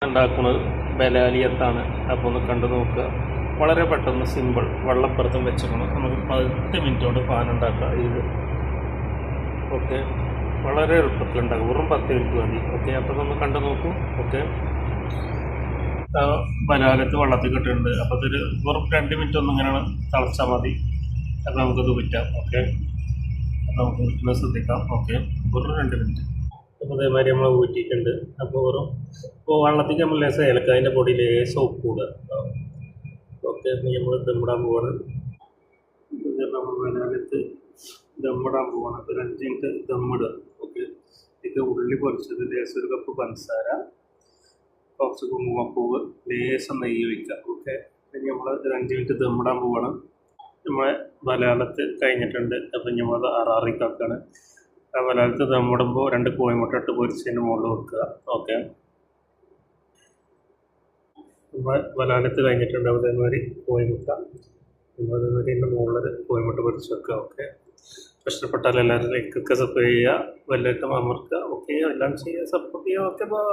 ഉണ്ടാക്കുന്നത് ബലാലിയത്താണ്. അപ്പോൾ ഒന്ന് കണ്ടു നോക്കുക. വളരെ പെട്ടെന്ന് സിമ്പിൾ. വെള്ളപ്പുറത്തും വെച്ചേക്കണം. നമുക്ക് 10 മിനിറ്റ് കൊണ്ട് പാൻ ഉണ്ടാക്കാം. ഇത് ഓക്കെ, വളരെ എളുപ്പത്തിലുണ്ടാകും. വെറും 10 മിനിറ്റ് മതി. ഓക്കെ, അപ്പോൾ നമ്മൾ കണ്ടു നോക്കൂ. ഓക്കെ, ബലാലത്ത് വെള്ളത്തിൽ കിട്ടുന്നുണ്ട്. അപ്പോൾ അതൊരു വെറും 2 മിനിറ്റ് ഒന്നും ഇങ്ങനെ തിളച്ചാൽ മതി. അപ്പോൾ നമുക്കത് വിറ്റാം. ഓക്കെ, അപ്പോൾ നമുക്ക് വിറ്റുന്നത് ശ്രദ്ധിക്കാം. ഓക്കെ, വെറും 2 മിനിറ്റ്. അപ്പോൾ അതേമാതിരി നമ്മൾ ഊറ്റിയിട്ടുണ്ട്. അപ്പോൾ വെള്ളത്തിൽ നമ്മൾ ലേശം ഏലക്കായൻ്റെ പൊടി ലേശം ഉപ്പ് കൂടുക. ഓക്കെ, നമ്മൾ ദമ്മിടാൻ പോവാണ്. നമ്മൾ ബലാലത്ത് ദമ്മിടാൻ പോവാണ്. അപ്പോൾ 5 മിനിറ്റ് ദമ്മിടുക. ഓക്കെ, ഇത് ഉള്ളി പൊരിച്ചത്, ലേശം 1 കപ്പ് പഞ്ചസാര, കുറച്ച് കുങ്കുമപ്പൂവ്, ലേശം നെയ്യ് വയ്ക്കുക. ഓക്കെ, ഇനി നമ്മൾ 5 മിനിറ്റ് ദമ്മിടാൻ പോവാണ്. നമ്മളെ ബലാലത്ത് കഴിഞ്ഞിട്ടുണ്ട്. അപ്പം നമ്മൾ അറാറിക്കാക്കാണ്. ആ ബലാലത്ത് ദമ്മിടുമ്പോൾ 2 കോഴിമുട്ട ഇട്ട് പൊരിച്ചതിൻ്റെ മുകളിൽ വെക്കുക. ഓക്കെ, നമ്മൾ ബലാലത്ത് കഴിഞ്ഞിട്ടുണ്ട്. അതേമാതിരി കോഴിമുട്ട അതേമാതിരി എൻ്റെ മുകളിൽ കോഴിമുട്ട പൊരിച്ച് വെക്കുക. ഓക്കെ, ഇഷ്ടപ്പെട്ടാൽ എല്ലാവരും ലൈക്കൊക്കെ സബ്സ്ക്രൈബ് ചെയ്യുക, ബെല്ലൈക്കൺ അമർത്തുക. ഓക്കെ, എല്ലാം ചെയ്യുക, സപ്പോർട്ട് ചെയ്യുക. Okay, by.